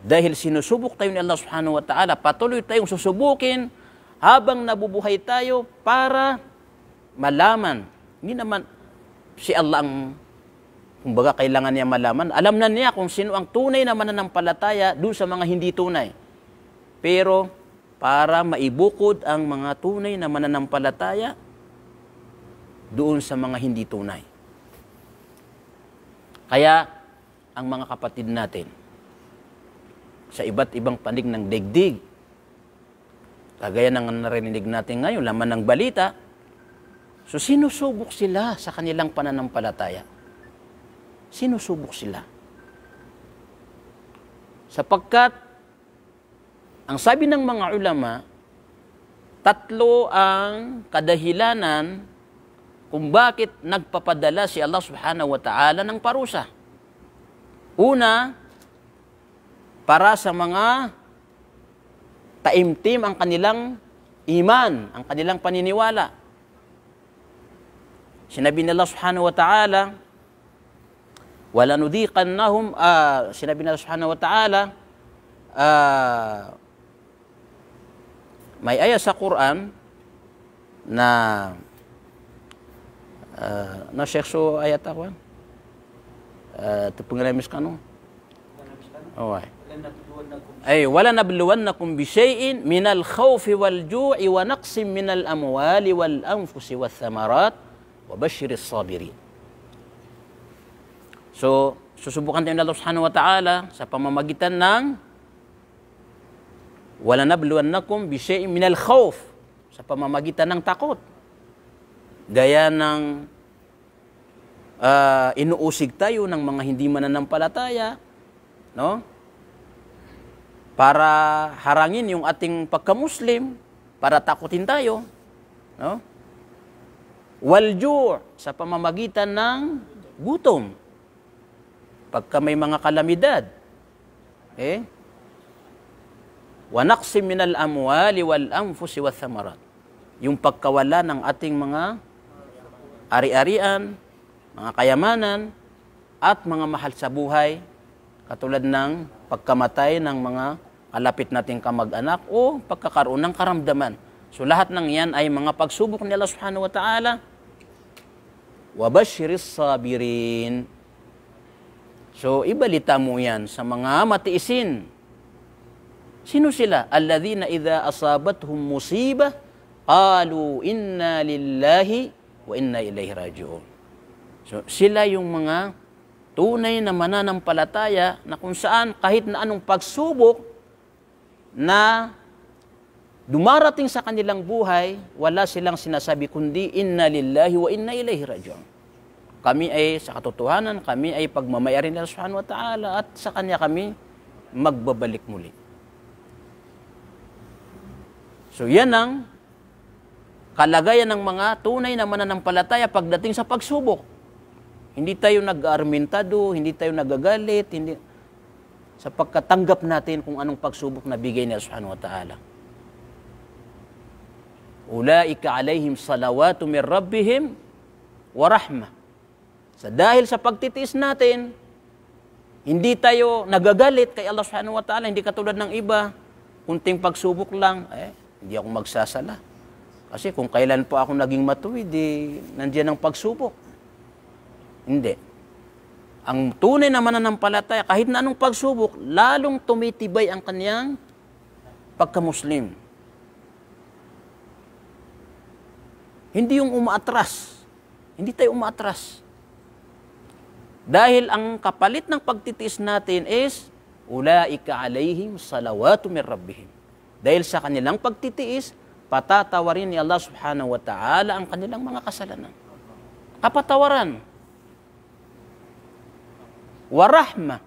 Dahil sinusubok tayo ni Allah subhanahu wa ta'ala, patuloy tayong susubukin habang nabubuhay tayo para malaman. Hindi naman si Allah ang, kumbaga, kailangan niya malaman. Alam na niya kung sino ang tunay na mananampalataya doon sa mga hindi tunay. Pero, para maibukod ang mga tunay na mananampalataya doon sa mga hindi tunay. Kaya, ang mga kapatid natin, sa iba't ibang panig ng digdig, kagaya ng narinig natin ngayon, laman ng balita, so sinusubok sila sa kanilang pananampalataya. Sinusubok sila. Sapagkat, ang sabi ng mga ulama, 3 ang kadahilanan kung bakit nagpapadala si Allah subhanahu wa ta'ala ng parusa. Una, para sa mga taimtim ang kanilang iman, ang kanilang paniniwala. Sinabi ni Allah subhanahu wa ta'ala, وَلَنُذِيقَنَّهُمْ sinabi ni Allah subhanahu wa ta'ala, may ayat sa Quran na na sekso ayat ako. Ito pangalamis ka no? Okay. Ay, wala nabluwannakum bi shay'in minal khawfi wal ju'i wa naqsim minal amwali wal anfusi wath thamarat wa basyiris sabirin. So, susubukan tayo ng Allah subhanahu wa ta'ala sa pamamagitan ng wala nabluwannakum bi shay'in minal khawf, sa pamamagitan ng takot. Gaya ng inuusig tayo ng mga hindi mananampalataya, no? Para harangin yung ating pagka-Muslim, para takutin tayo, no? Walju' sa pamamagitan ng gutom. Pagka may mga kalamidad, wa naqsim minal amwali wal anfusi wath thamarat. Yung pagkawala ng ating mga ari-arian, mga kayamanan, at mga mahal sa buhay, katulad ng pagkamatay ng mga kalapit nating kamag-anak o pagkakaroon ng karamdaman. So lahat ng yan ay mga pagsubok ni Allah subhanahu wa ta'ala. Wa basyiris sabirin. So ibalita mo yan sa mga matiisin. Sino sila? Alladhina idha asabathum musibah qalu inna lillahi wa inna ilaihi raji'un. So sila yung mga tunay na mananampalataya na kung saan kahit na anong pagsubok na dumarating sa kanilang buhay, wala silang sinasabi kundi inna lillahi wa inna ilaihi raji'un. Kami ay sa katotohanan, kami ay pagmamayarin ni Allah subhanahu wa ta'ala at sa Kanya kami magbabalik muli. So yan ang kalagayan ng mga tunay na mananampalataya pagdating sa pagsubok. Hindi tayo nag-armentado, hindi tayo nagagalit, hindi, sapagkat tanggap natin kung anong pagsubok na bigay ni Allah subhanahu wa ta'ala. Ulaika alaihim salawatu min rabbihim wa rahmah. Dahil sa pagtitiis natin, hindi tayo nagagalit kay Allah subhanahu wa ta'ala, hindi katulad ng iba, kunting pagsubok lang, hindi ako magsasala. Kasi kung kailan pa ako naging matuwid, nandiyan ang pagsubok. Hindi. Ang tunay na mananampalataya, kahit na anong pagsubok, lalong tumitibay ang kanyang pagka-Muslim. Hindi yung umaatras. Hindi tayo umaatras. Dahil ang kapalit ng pagtitiis natin is, ulaika alaihim salawatu min rabbihim. Dahil sa kanilang pagtitiis, patatawarin ni Allah subhanahu wa ta'ala ang kanilang mga kasalanan. Kapatawaran. Warahma.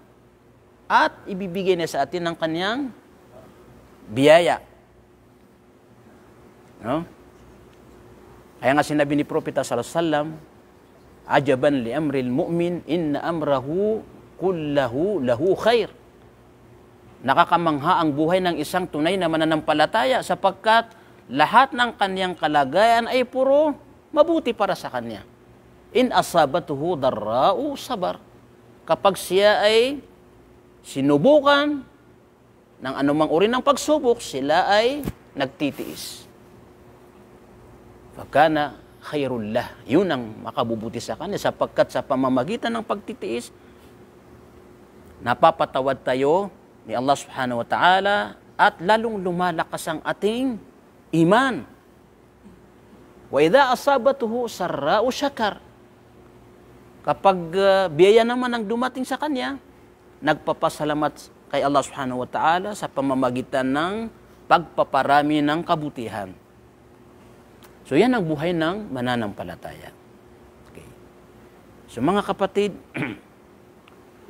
At ibibigay niya sa atin ang kanyang biyaya. No? Kaya nga sinabi ni Propeta sallallahu alaihi wasallam, ajaban li amril mu'min, inna amrahu kullahu lahu khair. Nakakamangha ang buhay ng isang tunay na mananampalataya sapagkat lahat ng kanyang kalagayan ay puro mabuti para sa kanya. In asabatuhu darra'u sabar. Kapag siya ay sinubukan ng anumang uri ng pagsubok, sila ay nagtitiis. Fakana khairullah. Yun ang makabubuti sa kanya sapagkat sa pamamagitan ng pagtitiis, napapatawad tayo ni Allah subhanahu wa ta'ala at lalong lumalakas ang ating iman. Wa idha asabatuhu sarra'u syakar. Kapag biyaya naman ang dumating sa kanya, nagpapasalamat kay Allah subhanahu wa ta'ala sa pamamagitan ng pagpaparami ng kabutihan. So yan ang buhay ng mananampalataya. Okay. So mga kapatid,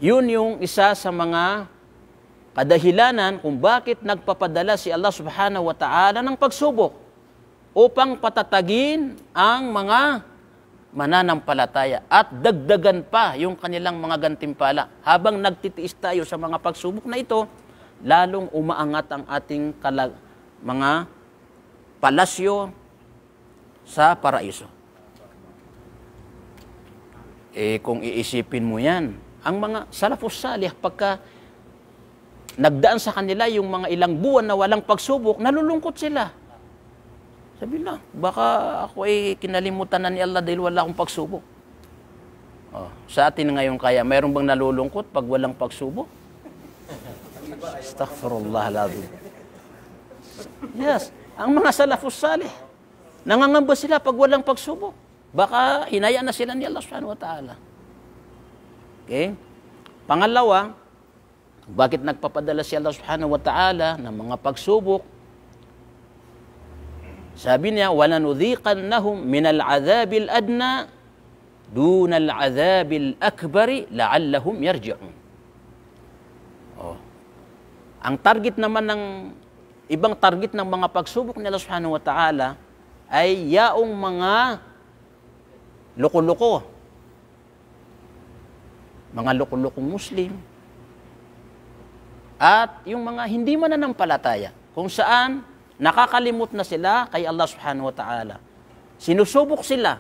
yun yung isa sa mga kadahilanan kung bakit nagpapadala si Allah subhanahu wa ta'ala ng pagsubok upang patatagin ang mga mananampalataya at dagdagan pa yung kanilang mga gantimpala. Habang nagtitiis tayo sa mga pagsubok na ito, lalong umaangat ang ating mga palasyo sa paraiso. Kung iisipin mo yan, ang mga salafus salih, pagka nagdaan sa kanila yung mga ilang buwan na walang pagsubok, nalulungkot sila. Sabi na, baka ako ay kinalimutan na ni Allah dahil wala akong pagsubok. Sa atin ngayon kaya, mayroon bang nalulungkot pag walang pagsubok? Astaghfirullahaladzim. Yes, ang mga salafus salih, nangangamba sila pag walang pagsubok. Baka hinayaan na sila ni Allah subhanahu wa ta'ala. Okay? Pangalawa, bakit nagpapadala si Allah subhanahu wa ta'ala ng mga pagsubok? Sabi niya, وَلَنُذِيقَنَّهُمْ مِنَ الْعَذَابِ الْأَدْنَى دُونَ الْعَذَابِ الْأَكْبَرِ لَعَلَّهُمْ يَرْجِعُونَ. Ang target naman ibang target ng mga pagsubok ni Allah subhanahu wa ta'ala ay yaong mga loko-loko. Mga loko-lokong Muslim. At yung mga hindi mananampalataya, kung saan nakakalimot na sila kay Allah subhanahu wa ta'ala. Sinusubok sila.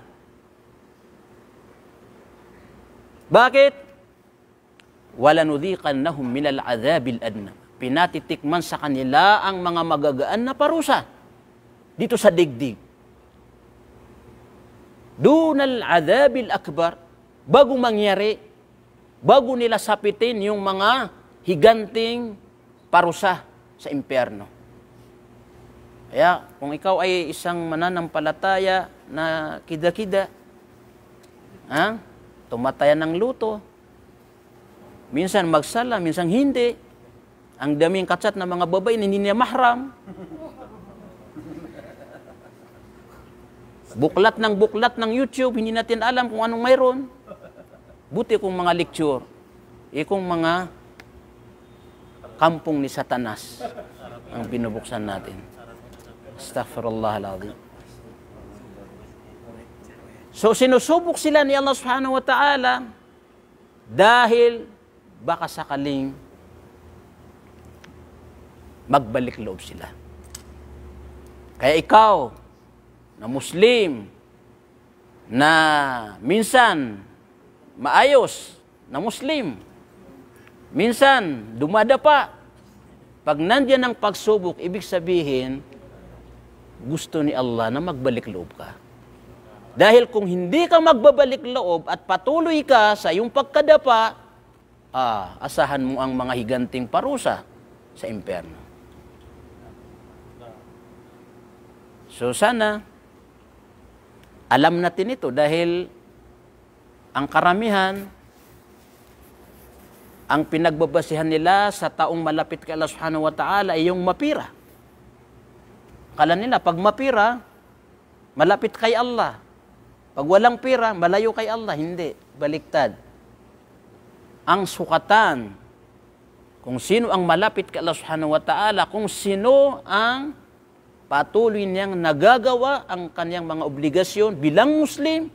Bakit? وَلَنُذِيقَنَّهُمْ مِنَ الْعَذَابِ الْأَدْنَى. Pinatitikman sa kanila ang mga magagaan na parusa dito sa digdig. Dunal adhabil akbar, bago mangyari, bago nila sapitin yung mga higanting parusa sa impyerno. Kaya kung ikaw ay isang mananampalataya na kida-kida, tumatayan ng luto, minsan magsala, minsan hindi, ang daming katsat na mga babae hindi niya mahram, buklat ng YouTube, hindi natin alam kung anong mayroon. Buti kung mga lecture, kung mga kampong ni Satanas ang binubuksan natin. Astaghfirullahaladzim. So sinusubok sila ni Allah subhanahu wa ta'ala dahil baka sakaling magbalik loob sila. Kaya ikaw, na Muslim na minsan maayos na Muslim, minsan dumadapa. Pag nandiyan ang pagsubok, ibig sabihin, gusto ni Allah na magbalik loob ka. Dahil kung hindi ka magbabalik loob at patuloy ka sa iyong pagkadapa, asahan mo ang mga higanting parusa sa impyerno. So sana, alam natin ito dahil ang karamihan, ang pinagbabasihan nila sa taong malapit kay Allah Subhanahu wa Ta'ala ay yung mapira. Kala nila, pag mapira, malapit kay Allah. Pag walang pira, malayo kay Allah. Hindi, baliktad. Ang sukatan, kung sino ang malapit kay Allah Subhanahu wa Ta'ala, kung sino ang patuloy niyang nagagawa ang kanyang mga obligasyon bilang Muslim,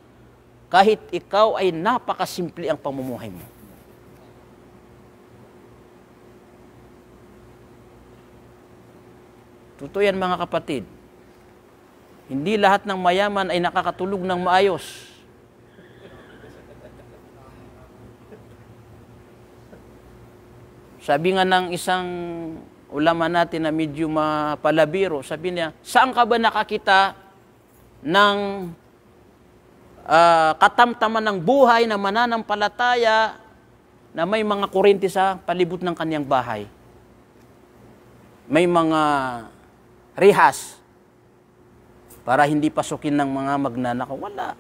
kahit ikaw ay napakasimple ang pamumuhay mo. Totoo yan mga kapatid. Hindi lahat ng mayaman ay nakakatulog ng maayos. Sabi nga ng isang ulama natin na medyo mapalabiro, sabi niya, saan ka ba nakakita ng katamtaman ng buhay na mananampalataya na may mga kurente sa palibot ng kanyang bahay? May mga rihas para hindi pasukin ng mga magnanakaw. Wala.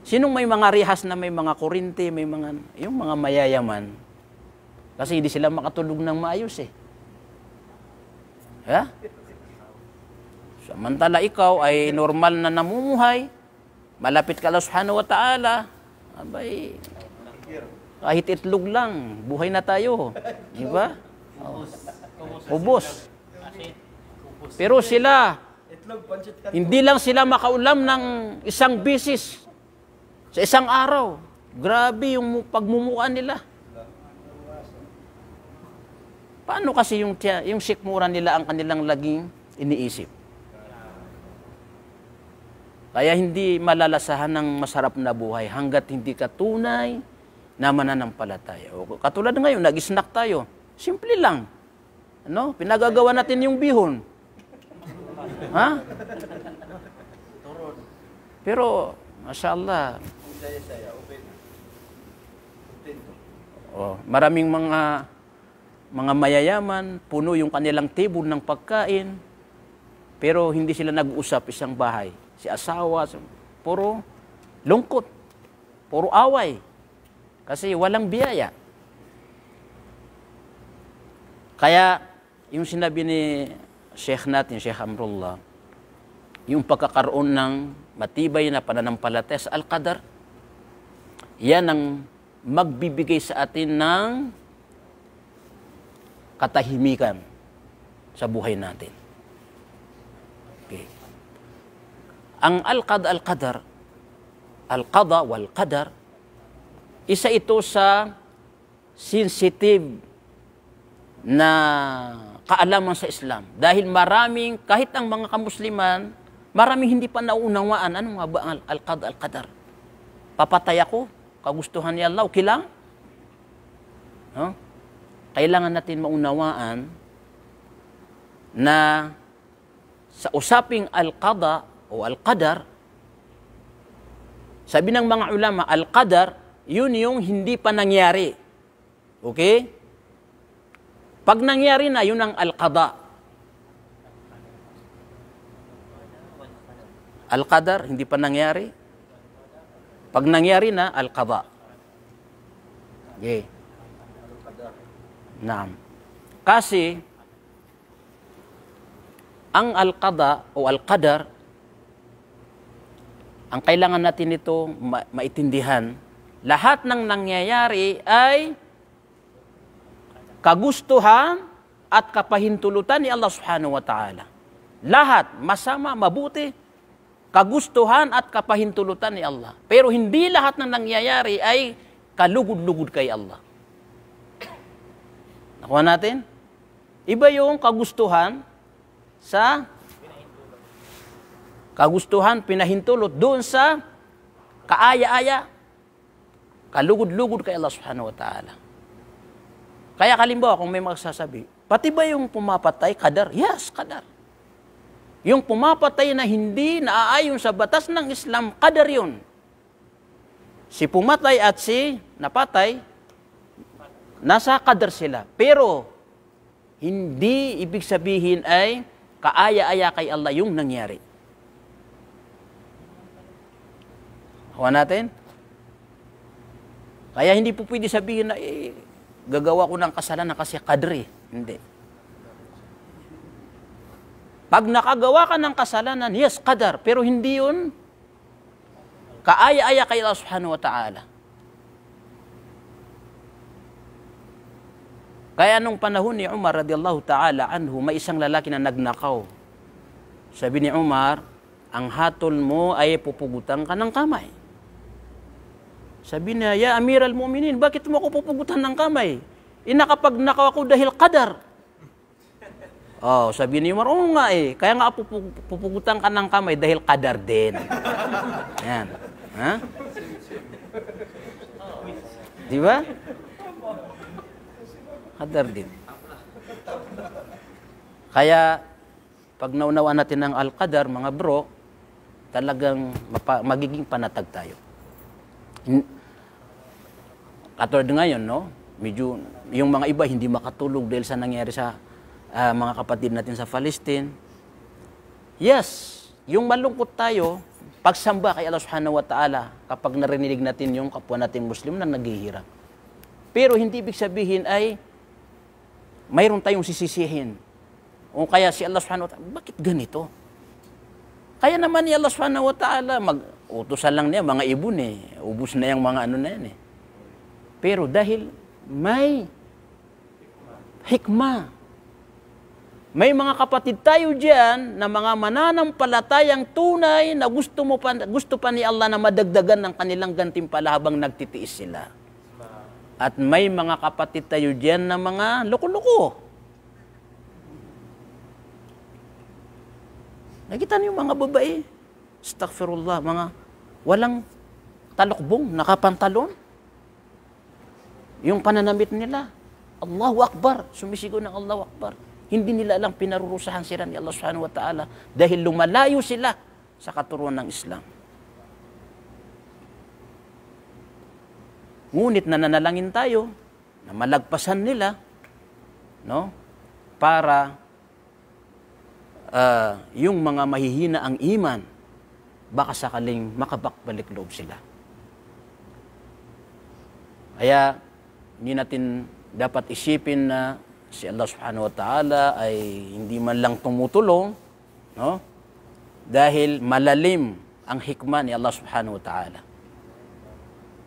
Sinong may mga rihas na may mga kurente, may mga, yung mga mayayaman? Kasi hindi sila makatulog ng maayos eh. Yeah? Samantala ikaw ay normal na namumuhay, malapit ka Allah Subhanahu wa Ta'ala, abay, kahit itlog lang, buhay na tayo. Di ba? Ubos. Pero sila, hindi lang sila makaulam ng isang bisis sa isang araw. Grabe yung pagmumukaan nila. Paano kasi yung sikmura nila ang kanilang laging iniisip? Kaya hindi malalasahan ng masarap na buhay hanggat hindi ka tunay na mananampalataya. O, katulad ngayon, nag-snack tayo. Simple lang. Ano? Pinagagawa natin yung bihon. Ha? Pero, mashallah, maraming mga mayayaman, puno yung kanilang table ng pagkain, pero hindi sila nag-uusap isang bahay. Si asawa, puro lungkot, puro away, kasi walang biyaya. Kaya, yung sinabi ni Sheikh natin, Sheikh Amrullah, yung pagkakaroon ng matibay na pananampalataya sa Al-Qadar, yan ang magbibigay sa atin ng katahimikan sa buhay natin. Okay. Ang Al-Qadar, Al-Qada wal-Qadar, isa ito sa sensitive na kaalaman sa Islam. Dahil maraming, kahit ang mga kamusliman, maraming hindi pa naunawaan. Ano nga ba ang Al-Qadar? Papatay ako? Kagustuhan ni Allah? Okay lang? No? Kailangan natin maunawaan na sa usaping Al-Qada o Al-Qadar, sabi ng mga ulama, Al-Qadar, yun yung hindi pa nangyari. Okay? Pag nangyari na, yun ang Al-Qada. Al-Qadar, hindi pa nangyari. Pag nangyari na, Al-Qada. Okay. Naam. Kasi, ang Al-Qada o Al-Qadar, ang kailangan natin ito maitindihan, lahat ng nangyayari ay kagustuhan at kapahintulutan ni Allah Subhanahu wa Ta'ala. Lahat, masama, mabuti, kagustuhan at kapahintulutan ni Allah. Pero hindi lahat ng nangyayari ay kalugod-lugod kay Allah. Nakuha natin? Iba yung kagustuhan sa kagustuhan, pinahintulot doon sa kaaya-aya, kalugod-lugod kay Allah subhanahu wa ta'ala. Kaya kalimbawa, kung may magsasabi, pati ba yung pumapatay, kadar? Yes, kadar. Yung pumapatay na hindi naaayon sa batas ng Islam, kadar yun. Si pumatay at si napatay, nasa kadar sila. Pero, hindi ibig sabihin ay kaaya-aya kay Allah yung nangyari. Hawa natin? Kaya hindi po pwede sabihin na, gagawa ko ng kasalanan kasi kadri. Hindi. Pag nakagawa ka ng kasalanan, yes, kadar. Pero hindi yun kaaya-aya kay Allah subhanahu wa ta'ala. Kaya nung panahon ni Umar radiyallahu ta'ala anhu, may isang lalaki na nagnakaw. Sabi ni Umar, ang hatol mo ay pupugutan ka ng kamay. Sabi niya, ya Amir al-Mu'minin, bakit mo ako pupugutan ng kamay? Nakapag-nakaw ako dahil qadar. Oh, sabi ni Umar, oo nga kaya nga pupugutan ka ng kamay dahil qadar din. Yan. Ha? Di ba? Qadar din. Kaya, pag naunawaan natin ng al-qadar, mga bro, talagang magiging panatag tayo. Katulad ngayon, no? Medyo, yung mga iba hindi makatulog dahil sa nangyari sa mga kapatid natin sa Palestine. Yes, yung malungkot tayo, pagsamba kay Allah subhanahu wa ta'ala kapag narinig natin yung kapwa natin Muslim na naghihirap. Pero hindi ibig sabihin ay mayroon tayong sisisihin. O kaya si Allah subhanahu wa ta'ala, bakit ganito? Kaya naman ni Allah subhanahu wa ta'ala, utusan lang niya, mga ibon ubus na yung mga ano na yan Pero dahil may hikmah, may mga kapatid tayo diyan na mga mananampalatayang tunay na gusto pa ni Allah na madagdagan ng kanilang gantimpala habang nagtitiis sila. At may mga kapatid tayo diyan na mga loko-loko. Nakita niyo mga babae, astaghfirullah, mga walang talokbong, nakapantalon. Yung pananamit nila, Allahu Akbar, sumisigaw ng Allahu Akbar. Hindi nila lang pinarurusahan sila ni Allah subhanahu wa ta'ala dahil lumalayo sila sa katuruan ng Islam. Ngunit nananalangin tayo na malagpasan nila, no? Para yung mga mahihina ang iman, baka sakaling makabakbalik loob sila. Kaya hindi natin dapat isipin na si Allah subhanahu wa ta'ala ay hindi man lang tumutulong, no? Dahil malalim ang hikmah ni Allah subhanahu wa ta'ala.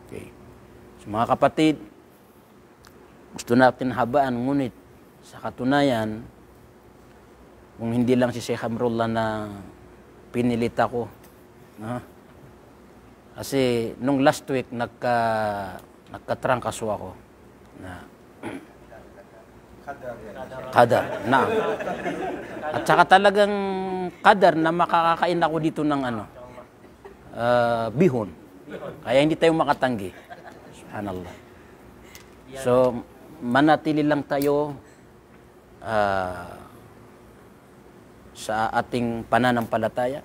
Okay. So, mga kapatid, gusto natin habaan, ngunit sa katunayan, kung hindi lang si Sheikh Amrullah na pinilit ako, no? Kasi nung last week nagkatrangkaso ako na kadar. Na. At saka talagang kadar na makakakain ako dito ng bihon. Kaya hindi tayo makatanggi. Subhanallah. So, manatili lang tayo sa ating pananampalataya.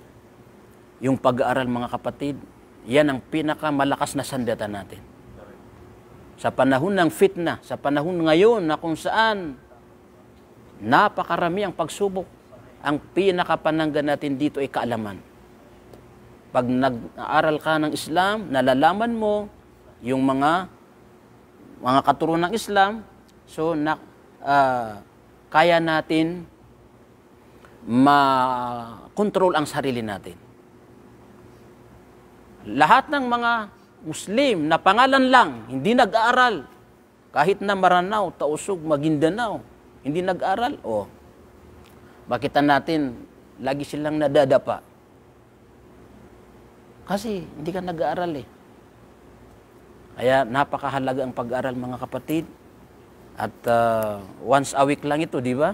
Yung pag-aaral, mga kapatid, yan ang pinakamalakas na sandata natin. Sa panahon ng fitna, sa panahon ngayon na kung saan napakarami ang pagsubok, ang pinakapananggan natin dito ay kaalaman. Pag nag-aaral ka ng Islam, nalalaman mo yung mga katuruan ng Islam, so kaya natin ma-control ang sarili natin. Lahat ng mga Muslim na pangalan lang, hindi nag-aaral. Kahit na Maranao, Tausug, Maguindanao, hindi nag-aaral. Bakit natin, lagi silang nadadapa? Kasi hindi ka nag-aaral Kaya napakahalaga ang pag-aaral, mga kapatid. At once a week lang ito, di ba?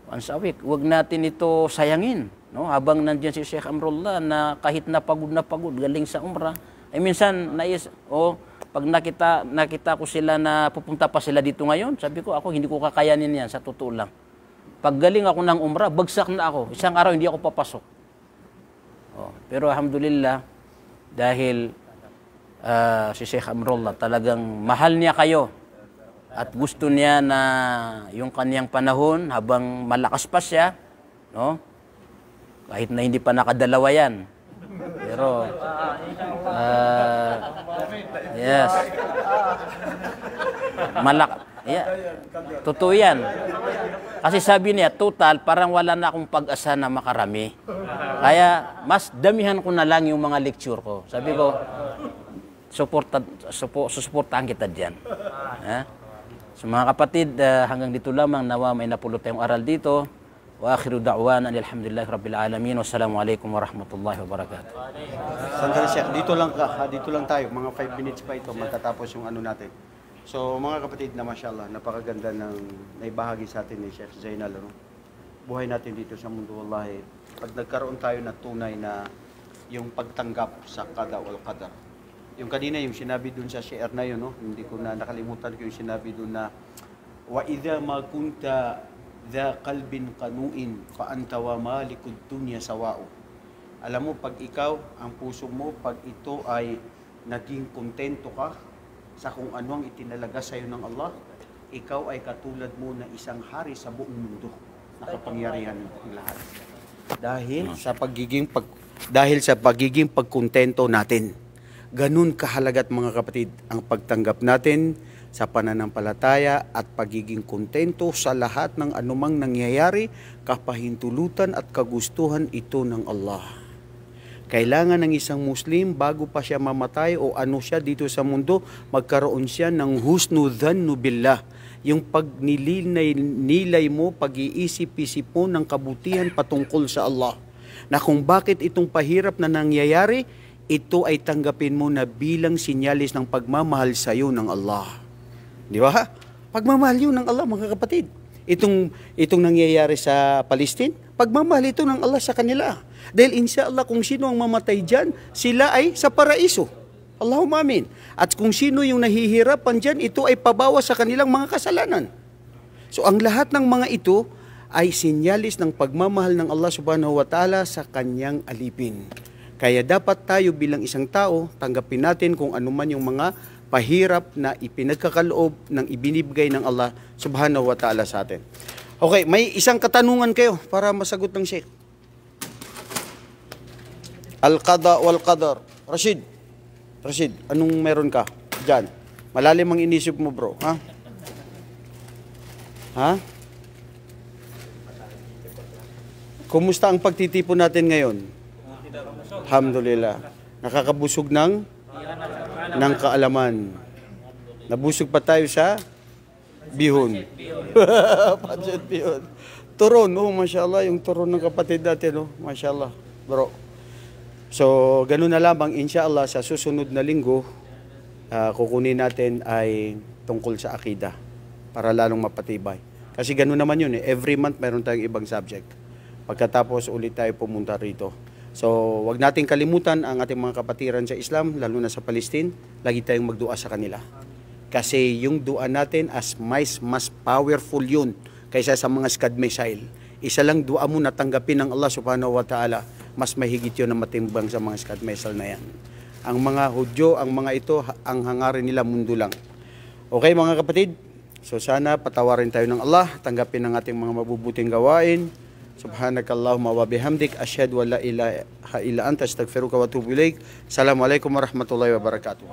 Once a week. Huwag natin ito sayangin. No, habang nandiyan si Sheikh Amrullah na kahit na pagod, galing sa umrah, ay minsan pag nakita ko sila na pupunta pa sila dito ngayon, sabi ko ako hindi ko kakayanin yan sa totoo lang. Pag galing ako ng umrah, bagsak na ako. Isang araw hindi ako papasok. Pero alhamdulillah, dahil si Sheikh Amrullah talagang mahal niya kayo at gusto niya na yung kaniyang panahon habang malakas pa siya, no? Kahit na hindi pa nakadalawa yan. Pero, yes. Totoo yan. Kasi sabi niya, total, parang wala na akong pag-asa na makarami. Kaya, mas damihan ko na lang yung mga lecture ko. Sabi ko, susuportahan kita dyan. So mga kapatid, hanggang dito lamang, nawa may napulot tayong aral dito. Wa akhiru da'wana alhamdulillahi rabbil alamin. Wassalamualaikum warahmatullahi wabarakatuh. Sandali Sheikh, dito lang tayo. Mga 5 minutes pa ito, matatapos yung ano natin. So mga kapatid na mashallah, napakaganda ng naibahagi sa atin ni Sheikh Zainal. No? Buhay natin dito sa mundo, wallahi. Pag nagkaroon tayo na tunay na yung pagtanggap sa qada wal qadar. Yung kanina, yung sinabi dun sa share na yun, no? Hindi ko na nakalimutan ko yung sinabi dun na wa idha ma kunta dha qalbin qanuin fa anta wa malikud dunya sawa'u. Alam mo, pag ikaw, ang puso mo, pag ito ay naging kontento ka sa kung ano ang itinalaga sa iyo ng Allah, ikaw ay katulad mo na isang hari sa buong mundo, nakapangyarihan ng lahat. Dahil sa pagiging pagkontento natin. Ganun kahalagat mga kapatid ang pagtanggap natin sa pananampalataya at pagiging kontento sa lahat ng anumang nangyayari, kapahintulutan at kagustuhan ito ng Allah. Kailangan ng isang Muslim bago pa siya mamatay o ano siya dito sa mundo, magkaroon siya ng husnu dhannu billah. Yung pagnilay mo, pag-iisip-isip mo ng kabutihan patungkol sa Allah. Na kung bakit itong pahirap na nangyayari, ito ay tanggapin mo na bilang sinyalis ng pagmamahal sa iyo ng Allah. Di ba? Pagmamahal yun ng Allah, mga kapatid. Itong nangyayari sa Palestine, pagmamahal ito ng Allah sa kanila. Dahil insyaAllah kung sino ang mamatay dyan, sila ay sa paraiso. Allahumma amin. At kung sino yung nahihirapan dyan, ito ay pabawas sa kanilang mga kasalanan. So ang lahat ng mga ito ay sinyalis ng pagmamahal ng Allah subhanahu wa ta'ala sa kanyang alipin. Kaya dapat tayo bilang isang tao, tanggapin natin kung ano man yung mga pahirap na ipinagkakaloob ng ibinibigay ng Allah subhanahu wa ta'ala sa atin. Okay, may isang katanungan kayo para masagot ng Sheikh. Al-qada wal qadar. Rashid, anong meron ka dyan? Malalim ang inisip mo, bro. Ha? Ha? Kumusta ang pagtitipon natin ngayon? Alhamdulillah. Nakakabusog ng kaalaman. Nabusog pa tayo sa bihon. Pancit bihon. Turon, mashallah, yung turon ng kapatid natin, mashallah, bro. So, ganun na lamang, inshallah, sa susunod na linggo, kukunin natin ay tungkol sa akida para lalong mapatibay. Kasi ganun naman yun, every month mayroon tayong ibang subject. Pagkatapos ulit tayo pumunta rito. So, wag nating kalimutan ang ating mga kapatiran sa Islam, lalo na sa Palestine, lagi tayong magdua sa kanila. Kasi yung dua natin mas powerful yun kaysa sa mga Scud missile. Isa lang dua mo natanggapin ng Allah subhanahu wa ta'ala, mas mahigit yun na matimbang sa mga Scud missile na yan. Ang mga Hudyo, ang mga ito, ang hangarin nila mundo lang. Okay mga kapatid? So sana patawarin tayo ng Allah, tanggapin ang ating mga mabubuting gawain. Subhanakallahumma wa bihamdik, asyhadu an la ilaha illa anta, astaghfiruka wa atubu ilaik. Assalamualaikum warahmatullahi wabarakatuh.